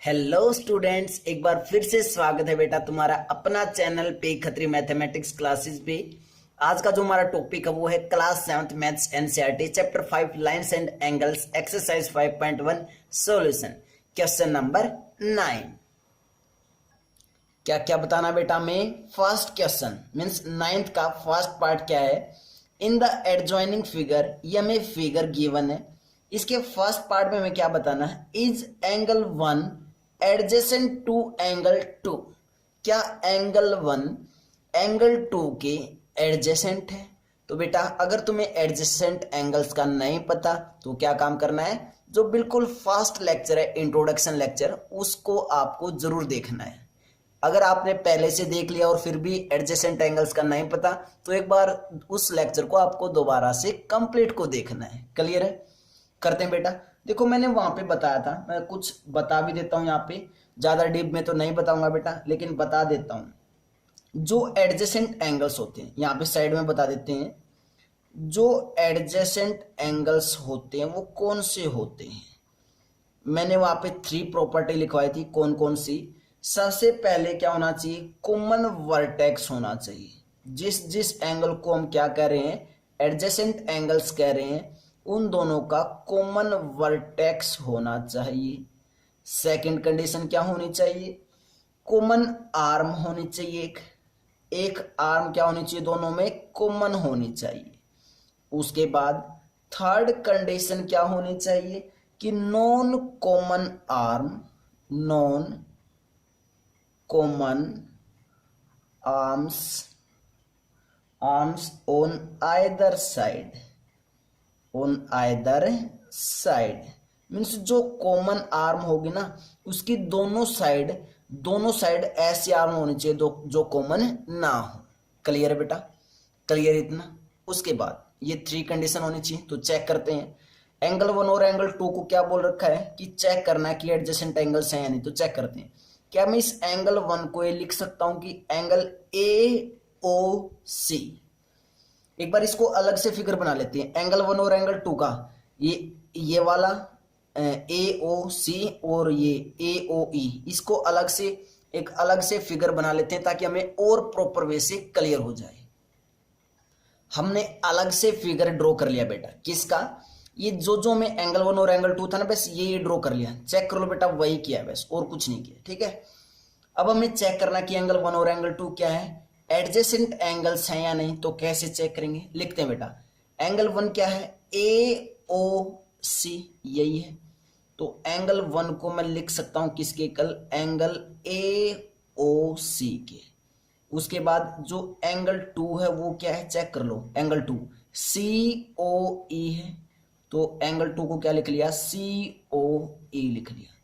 Hello students, एक बार फिर से स्वागत है बेटा तुम्हारा अपना चैनल पे खत्री मैथमेटिक्स क्लासेस पे। आज का जो हमारा टॉपिक है वो है class 7th maths NCERT chapter 5 lines and angles exercise 5.1 solution question number 9। क्या क्या बताना बेटा में फर्स्ट क्वेश्चन मीन्स 9th का फर्स्ट पार्ट क्या है। इन द एडजॉइनिंग फिगर, ये हमें फिगर गिवन है, इसके फर्स्ट पार्ट में हमें क्या बताना है। Is angle 1 adjacent to angle 2, क्या एंगल 1 एंगल 2 के एडजेसेंट है। तो बेटा अगर तुम्हें एडजेसेंट एंगल्स का नहीं पता तो क्या काम करना है, जो बिल्कुल फर्स्ट लेक्चर है इंट्रोडक्शन लेक्चर, उसको आपको जरूर देखना है। अगर आपने पहले से देख लिया और फिर भी एडजेसेंट एंगल्स का नहीं पता तो एक बार उस लेक्चर को आपको दोबारा से कंप्लीट को देखना है। क्लियर है? करते हैं बेटा। देखो मैंने वहां पे बताया था, मैं कुछ बता भी देता हूं, यहाँ पे ज्यादा डीप में तो नहीं बताऊंगा बेटा, लेकिन बता देता हूं। जो एडजेसेंट एंगल्स होते हैं यहाँ पे साइड में बता देते हैं, जो एडजेसेंट एंगल्स होते हैं वो कौन से होते हैं। मैंने वहां पे 3 प्रॉपर्टी लिखवाई थी, कौन कौन सी। सबसे पहले क्या होना चाहिए, कॉमन वर्टेक्स होना चाहिए। जिस जिस एंगल को हम क्या कह रहे हैं, एडजेसेंट एंगल्स कह रहे हैं, उन दोनों का कॉमन वर्टेक्स होना चाहिए। सेकंड कंडीशन क्या होनी चाहिए, कॉमन आर्म होनी चाहिए। एक आर्म क्या होनी चाहिए, दोनों में कॉमन होनी चाहिए। उसके बाद थर्ड कंडीशन क्या होनी चाहिए कि non common arm, non common arms on either side, on either side means जो कॉमन आर्म होगी ना उसकी दोनों साइड ऐसी आर्म होनी चाहिए जो कॉमन ना हो। क्लियर है बेटा? क्लियर इतना? उसके बाद ये 3 कंडीशन होनी चाहिए। तो चेक करते हैं, एंगल 1 और एंगल 2 को क्या बोल रखा है कि चेक करना है कि एडजेसेंट एंगल्स हैं या नहीं। तो चेक करते हैं, क्या मैं इस एंगल 1 को ये लिख सकता हूं कि एंगल AOC। एक बार इसको अलग से फिगर बना लेते हैं, एंगल 1 और एंगल 2 का, ये वाला AOC और ये AOE, इसको अलग से फिगर बना लेते हैं ताकि हमें और प्रॉपर वे से क्लियर हो जाए। हमने अलग से फिगर ड्रॉ कर लिया बेटा, किसका, ये जो में एंगल 1 और एंगल 2 था ना, बस ये ड्रॉ कर लिया। चेक कर लो बेटा, वही किया है बस, और कुछ नहीं किया। ठीक है, अब हमें चेक करना कि एंगल 1 और एंगल 2 क्या है, एडजेसेंट एंगल्स हैं या नहीं। तो कैसे चेक करेंगे, लिखते हैं बेटा, एंगल 1 क्या है, AOC, यही है। तो एंगल 1 को मैं लिख सकता हूं किसके, कल एंगल AOC के। उसके बाद जो एंगल 2 है वो क्या है, चेक कर लो, एंगल 2 COE है। तो एंगल 2 को क्या लिख लिया, COE लिख लिया।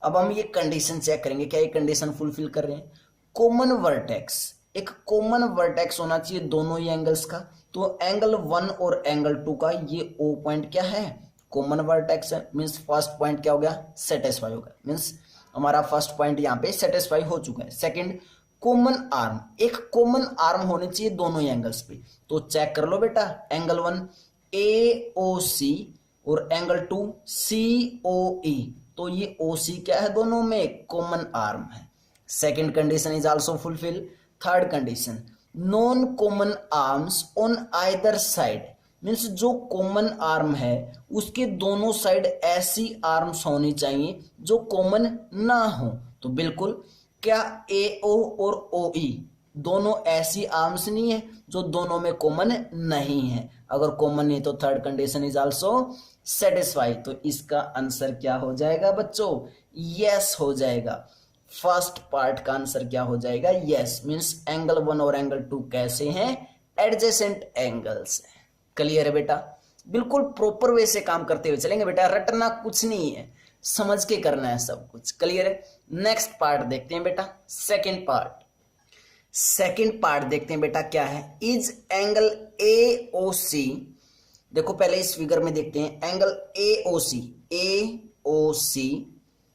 अब हम ये कंडीशन चेक करेंगे, क्या ये कंडीशन फुलफिल कर रहे हैं। कॉमन वर्टेक्स, एक कॉमन वर्टेक्स होना चाहिए दोनों ही एंगल्स का। तो एंगल 1 और एंगल 2 का ये O पॉइंट क्या है, कॉमन वर्टेक्स है। मीन्स फर्स्ट पॉइंट क्या हो गया, सेटिस्फाई हो गया। मीन्स हमारा फर्स्ट पॉइंट यहाँ पे सेटिस्फाई हो चुका है। सेकंड, कॉमन आर्म, एक कॉमन आर्म होनी चाहिए दोनों ही एंगल्स पे। तो चेक कर लो बेटा, एंगल 1 AOC और एंगल 2 COE, तो ये OC क्या है, दोनों में कॉमन आर्म है। Second condition is also fulfil. Third condition, non common arms on either side, means जो कॉमन आर्म है उसके दोनों साइड ऐसी आर्म्स होनी चाहिए जो कॉमन ना हो। तो बिल्कुल, क्या AO और OE दोनों ऐसी आर्म्स नहीं है जो दोनों में कॉमन नहीं है। अगर कॉमन नहीं तो third condition is also satisfy. तो इसका आंसर क्या हो जाएगा बच्चों, यस हो जाएगा। फर्स्ट पार्ट का आंसर क्या हो जाएगा, यस। मीन्स एंगल 1 और एंगल 2 कैसे हैं, एडजेसेंट एंगल्स हैं। क्लियर है बेटा? बिल्कुल प्रॉपर वे से काम करते हुए चलेंगे बेटा, रटना कुछ नहीं है, समझ के करना है सब कुछ। क्लियर है? नेक्स्ट पार्ट देखते हैं बेटा, सेकेंड पार्ट देखते हैं बेटा क्या है। इज एंगल AOC, देखो पहले इस फिगर में देखते हैं, एंगल AOC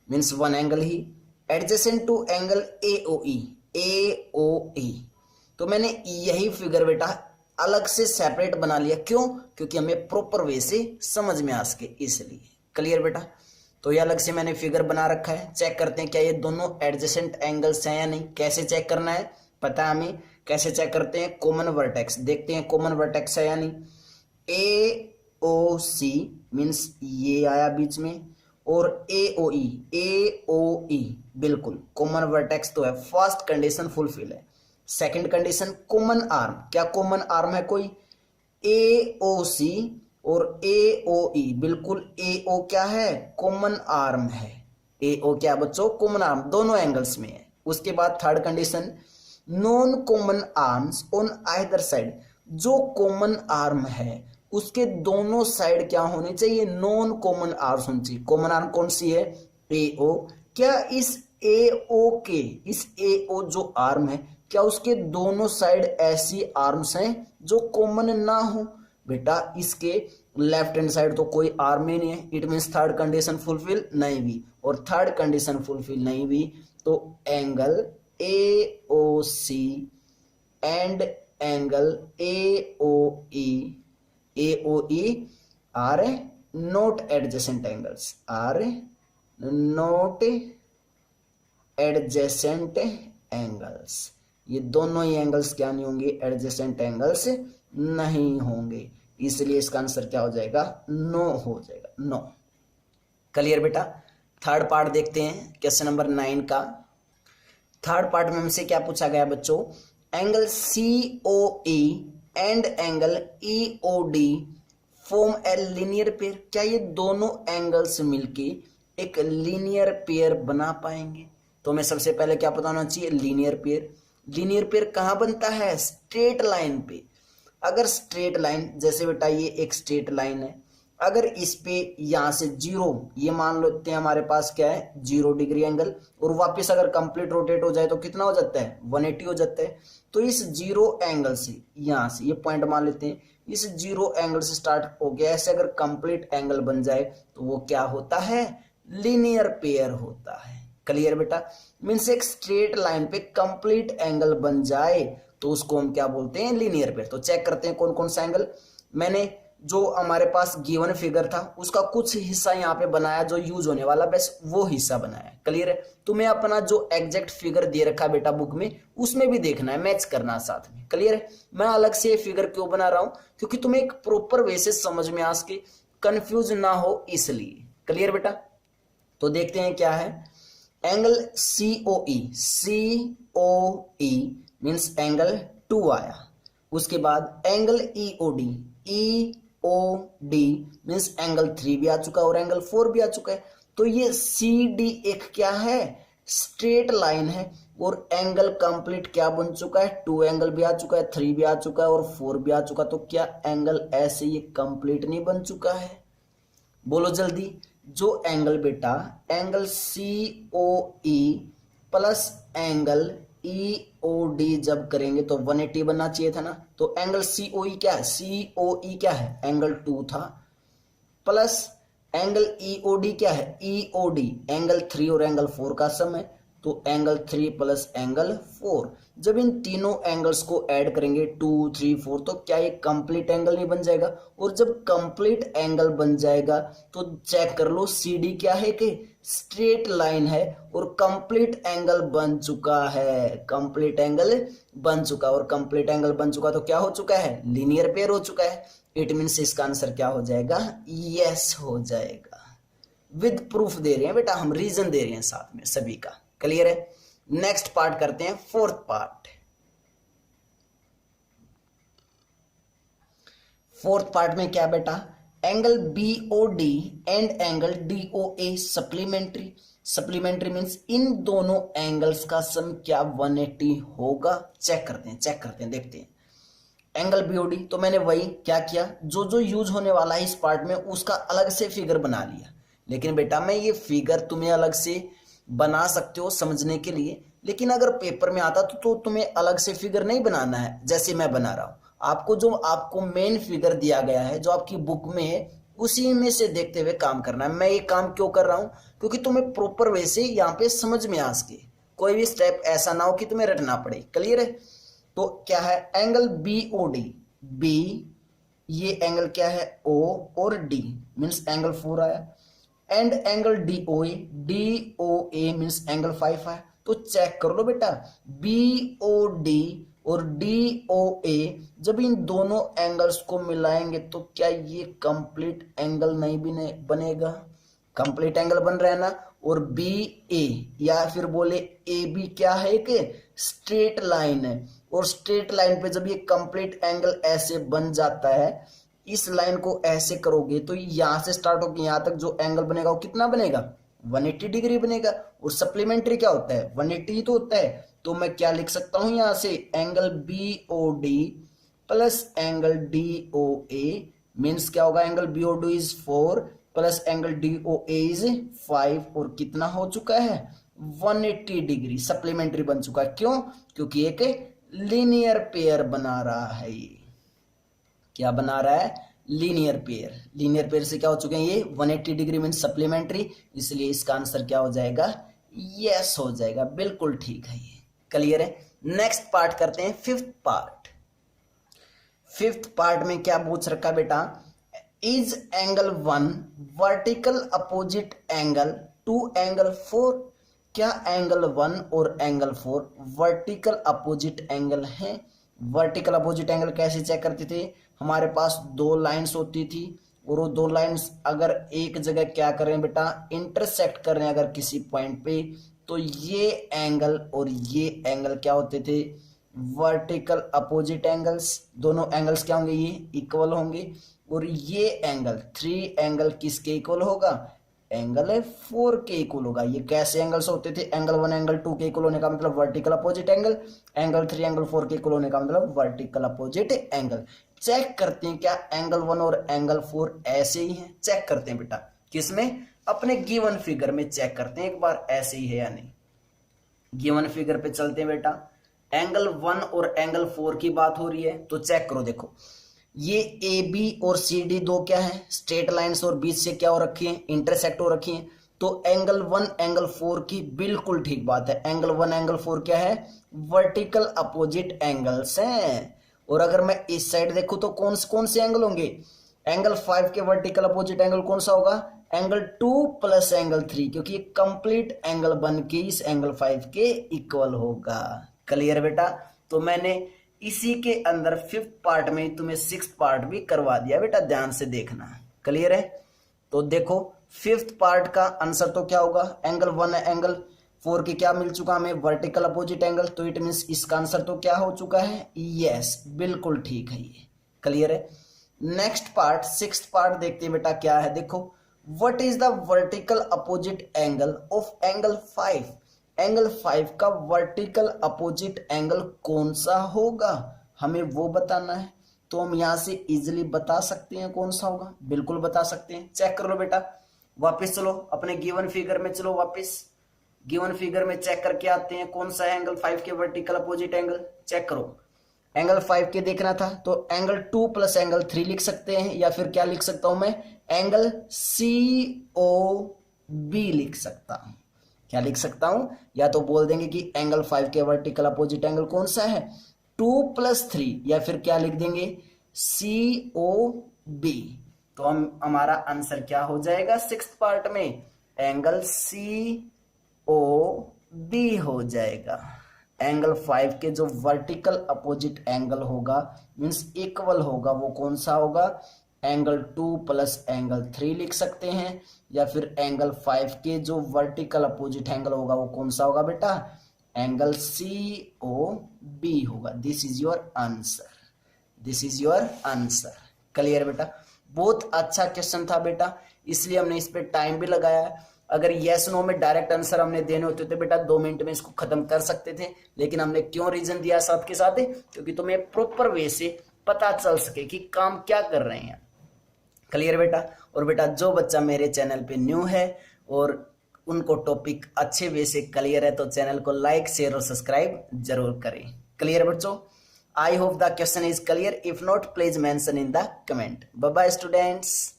मीन्स 1 एंगल ही, एडजेसेंट टू एंगल AOE। तो मैंने यही फिगर बेटा अलग से सेपरेट बना लिया, क्यों, क्योंकि हमें प्रॉपर वे से समझ में आ सके, इसलिए। क्लियर बेटा? तो ये अलग से मैंने फिगर बना रखा है। चेक करते हैं क्या ये दोनों एडजेसेंट एंगल्स हैं या नहीं। कैसे चेक करना है पता है हमें, कैसे चेक करते हैं, कॉमन वर्टेक्स देखते हैं कॉमन वर्टेक्स है या नहीं। ए ओ सी मीन्स ये आया बीच में, और ए ओ ई बिल्कुल कॉमन वर्टेक्स तो है, फर्स्ट कंडीशन फुलफिल है। सेकंड कंडीशन कॉमन आर्म, क्या कॉमन आर्म है कोई, ए ओ सी और ए ओ ई, बिल्कुल ए ओ क्या है कॉमन आर्म है, ए ओ क्या बच्चों कॉमन आर्म, दोनों एंगल्स में है। उसके बाद third condition non common arms on either side, जो कॉमन आर्म है उसके दोनों साइड क्या होनी चाहिए, नॉन कॉमन आर्म्स होनी चाहिए। कॉमन आर्म कौन सी है, ए ओ, क्या इस ए ओ के, इस ए ओ जो आर्म है क्या उसके दोनों साइड ऐसी आर्म्स हैं जो कॉमन ना हो, बेटा इसके लेफ्ट हैंड साइड तो कोई आर्म ही नहीं है, it means third condition fulfil नहीं हुई, और थर्ड कंडीशन फुलफिल नहीं हुई तो angle A O C and angle A O E are not adjacent angles, are not adjacent angles, ये दोनों ही एंगल्स क्या नहीं होंगे, एडजेसेंट एंगल्स नहीं होंगे, इसलिए इसका आंसर क्या हो जाएगा, नो हो जाएगा, नो। क्लियर बेटा। थर्ड पार्ट देखते हैं क्वेश्चन नंबर 9 का। थर्ड पार्ट में हमसे क्या पूछा गया बच्चों, angle C O E and angle E O D form a linear pair, क्या ये दोनों एंगल्स मिलके एक लीनियर पेयर बना पाएंगे। तो हमें सबसे पहले क्या पता होना चाहिए, लीनियर पेयर। लीनियर पेयर कहाँ बनता है, स्ट्रेट लाइन पे। अगर स्ट्रेट लाइन, जैसे बेटा ये एक स्ट्रेट लाइन है, अगर इस पे यहां से जीरो, ये मान लेते हैं हमारे पास क्या है 0 डिग्री एंगल, और वापस अगर कंप्लीट रोटेट हो जाए तो कितना हो जाता है 180 हो जाता है। तो इस जीरो एंगल से, यहां से ये पॉइंट मान लेते हैं, इस जीरो एंगल से स्टार्ट हो गया, ऐसे अगर कंप्लीट एंगल बन जाए तो वो क्या होता है, लीनियर पेयर होता है। क्लियर बेटा। मीन्स एक स्ट्रेट लाइन पे कंप्लीट एंगल बन जाए तो उसको हम क्या बोलते हैं, लीनियर पेयर। तो चेक करते हैं कौन कौन सा एंगल। मैंने जो हमारे पास गिवन फिगर था उसका कुछ हिस्सा यहाँ पे बनाया जो यूज होने वाला, बस वो हिस्सा बनाया। क्लियर है। तुम्हें अपना जो एग्जैक्ट फिगर दे रखा है बेटा बुक में, उसमें भी देखना है, मैच करना है साथ में। क्लियर है। मैं अलग से फिगर क्यों बना रहा हूं, क्योंकि तुम्हें एक प्रॉपर वे से समझ में आ सके, कंफ्यूज ना हो इसलिए। क्लियर बेटा। तो देखते हैं क्या है, angle C O E means angle 2 आया। उसके बाद angle E O D means angle 3 भी आ चुका है और एंगल 4 भी आ चुका है। तो ये सी डी एक क्या है, स्ट्रेट लाइन है, और एंगल कंप्लीट क्या बन चुका है, 2 एंगल भी आ चुका है, 3 भी आ चुका है और 4 भी आ चुका है। तो क्या एंगल ऐसे ये कंप्लीट नहीं बन चुका है, बोलो जल्दी। जो एंगल बेटा angle C O E plus angle E O D जब करेंगे तो 180 बनना चाहिए था ना। तो एंगल सी ओ ई क्या है, सी ओ ई क्या है, एंगल 2 था, plus angle E O D क्या है, ई ओ डी एंगल 3 और एंगल 4 का सम है। तो एंगल 3 प्लस एंगल 4, जब इन तीनों एंगल्स को ऐड करेंगे 2 3 4, तो क्या ये कंप्लीट एंगल नहीं बन जाएगा। और जब कंप्लीट एंगल बन जाएगा तो चेक कर लो, सी डी क्या है कि स्ट्रेट लाइन है और कंप्लीट एंगल बन चुका है, कंप्लीट एंगल बन चुका, और कंप्लीट एंगल बन चुका तो क्या हो चुका है, लीनियर पेयर हो चुका है। इट मीन्स इसका आंसर क्या हो जाएगा, यस हो जाएगा। विद प्रूफ दे रहे हैं बेटा हम, रीजन दे रहे हैं साथ में सभी का। क्लियर है। नेक्स्ट पार्ट करते हैं, फोर्थ पार्ट। फोर्थ पार्ट में क्या बेटा, angle B O D and angle D O A supplementary. Supplementary means इन दोनों एंगल्स का सम क्या 180 होगा। चेक करते हैं देखते हैं। एंगल बीओडी, तो मैंने वही क्या किया, जो जो यूज होने वाला है इस पार्ट में उसका अलग से फिगर बना लिया। लेकिन बेटा मैं ये फिगर तुम्हें अलग से बना सकते हो समझने के लिए, लेकिन अगर पेपर में आता तो तुम्हें अलग से फिगर नहीं बनाना है जैसे मैं बना रहा हूं। आपको जो आपको मेन फिगर दिया गया है जो आपकी बुक में है उसी में से देखते हुए काम करना है। मैं ये काम क्यों कर रहा हूं, क्योंकि तुम्हें प्रॉपर वे से यहाँ पे समझ में आ सके, कोई भी स्टेप ऐसा ना हो कि तुम्हें रटना पड़े। क्लियर है। तो क्या है, angle B O D, B ये एंगल क्या है ओ, और डी मीन्स एंगल 4 आया, and angle DOA, DOA means angle 5 है। तो चेक कर लो बेटा, BOD और DOA जब इन दोनों एंगल्स को मिलाएंगे तो क्या ये कंप्लीट एंगल नहीं बनेगा? कंप्लीट एंगल बन रहा है ना। और BA या फिर बोले AB क्या है? एक स्ट्रेट लाइन है, और स्ट्रेट लाइन पे जब ये कंप्लीट एंगल ऐसे बन जाता है, इस लाइन को ऐसे करोगे तो यहां से स्टार्ट होकर यहां तक जो एंगल बनेगा वो कितना बनेगा? 180 डिग्री बनेगा। और सप्लीमेंट्री क्या होता है? 180 ही तो होता है। तो मैं क्या लिख सकता हूं यहां से? Angle BOD plus angle DOA means क्या होगा? Angle BOD is 4 plus angle DOA is 5, और कितना हो चुका है? 180 डिग्री सप्लीमेंट्री बन चुका है। क्यों? क्योंकि एक लीनियर पेयर बना रहा है। ये क्या बना रहा है? Linear pair. लीनियर पेयर से क्या हो चुके हैं ये? 180 डिग्री मीन सप्लीमेंट्री, इसलिए इसका आंसर क्या हो जाएगा? यस हो जाएगा। बिल्कुल ठीक है, ये क्लियर है। नेक्स्ट पार्ट करते हैं, फिफ्थ पार्ट। फिफ्थ पार्ट में क्या पूछ रखा बेटा? Is angle 1 vertical opposite angle to angle 4? क्या एंगल 1 और एंगल 4 वर्टिकल अपोजिट एंगल है? वर्टिकल अपोजिट एंगल कैसे चेक करते थे? हमारे पास दो लाइंस होती थी, और वो दो लाइंस अगर एक जगह क्या करें बेटा? इंटरसेक्ट कर रहे हैं अगर किसी पॉइंट पे, तो ये एंगल और ये एंगल क्या होते थे? Vertical opposite angles. दोनों एंगल्स क्या होंगे? ये इक्वल होंगे। और ये एंगल 3 एंगल किसके इक्वल होगा? एंगल 4 के इक्वल होगा। ये कैसे एंगल्स होते थे? एंगल 1 एंगल 2 के इक्वल होने का मतलब vertical opposite angle, angle 3 angle 4 के इक्वल होने का मतलब वर्टिकल अपोजिट एंगल। चेक करते हैं क्या एंगल 1 और एंगल 4 ऐसे ही हैं? चेक करते हैं बेटा। किसमें? अपने गिवन फिगर में चेक करते हैं एक बार ऐसे ही है या नहीं। गिवन फिगर पे चलते हैं बेटा। एंगल 1 और एंगल 4 की बात हो रही है, तो चेक करो। देखो ये AB और CD दो क्या है? स्ट्रेट लाइंस, और बीच से क्या हो रखी है? इंटरसेक्ट हो रखी है। तो एंगल 1 एंगल 4 की बिल्कुल ठीक बात है। एंगल 1 एंगल 4 क्या है? वर्टिकल अपोजिट एंगल्स हैं। और अगर मैं इस साइड देखूं तो कौन से एंगल होंगे? एंगल 5 के वर्टिकल अपोजिट एंगल कौन सा होगा? एंगल 2 प्लस एंगल 3, क्योंकि ये कंप्लीट एंगल बन के इस एंगल 5 के इक्वल होगा। क्लियर बेटा? तो मैंने इसी के अंदर फिफ्थ पार्ट में तुम्हें सिक्स्थ पार्ट भी करवा दिया बेटा, ध्यान से देखना। क्लियर है? तो देखो फिफ्थ पार्ट का आंसर तो क्या होगा? एंगल 1 एंगल 4 की क्या मिल चुका हमें? Vertical opposite angle. तो इट मीन्स इसका आंसर तो क्या हो चुका है? यस, बिल्कुल ठीक है ये। क्लियर है? नेक्स्ट पार्ट सिक्स्थ पार्ट देखते हैं बेटा क्या है। देखो what is the vertical opposite angle of angle 5? Angle 5 का वर्टिकल अपोजिट एंगल कौन सा होगा? हमें वो बताना है। तो हम यहां से इजिली बता सकते हैं कौन सा होगा। बिल्कुल बता सकते हैं। चेक कर लो बेटा, वापस चलो अपने गिवन फिगर में, चलो वापस गिवन फिगर में चेक करके आते हैं कौन सा है एंगल 5 के वर्टिकल अपोजिट एंगल। चेक करो। एंगल 5 के देखना था तो एंगल 2 प्लस एंगल 3 लिख सकते हैं, या फिर क्या लिख सकता हूं मैं? एंगल COB लिख सकता हूं। क्या लिख सकता हूं? या तो बोल देंगे कि एंगल 5 के वर्टिकल अपोजिट एंगल कौन सा है? 2 + 3, या फिर क्या लिख देंगे? COB। तो हमारा आंसर क्या हो जाएगा सिक्स्थ पार्ट में? एंगल COB हो जाएगा। एंगल 5 के जो वर्टिकल अपोजिट एंगल होगा मीन्स इक्वल होगा, वो कौन सा होगा? एंगल 2 प्लस एंगल 3 लिख सकते हैं, या फिर एंगल 5 के जो वर्टिकल अपोजिट एंगल होगा वो कौन सा होगा बेटा? एंगल COB होगा। This is your answer. This is your answer. Clear बेटा? बहुत अच्छा क्वेश्चन था बेटा, इसलिए हमने इस पे टाइम भी लगाया है। अगर यस नो में डायरेक्ट आंसर हमने देने होते थे बेटा 2 मिनट में इसको खत्म कर सकते थे, लेकिन हमने क्यों रीजन दिया साथ के साथ? क्योंकि तुम्हें प्रॉपर वे से पता चल सके कि काम क्या कर रहे हैं। क्लियर बेटा? और बेटा जो बच्चा मेरे चैनल पे न्यू है और उनको टॉपिक अच्छे वे से क्लियर है तो चैनल को लाइक शेयर और सब्सक्राइब जरूर करें। क्लियर बच्चों? I hope the question is clear. If not please mention in the comment. Bye bye students.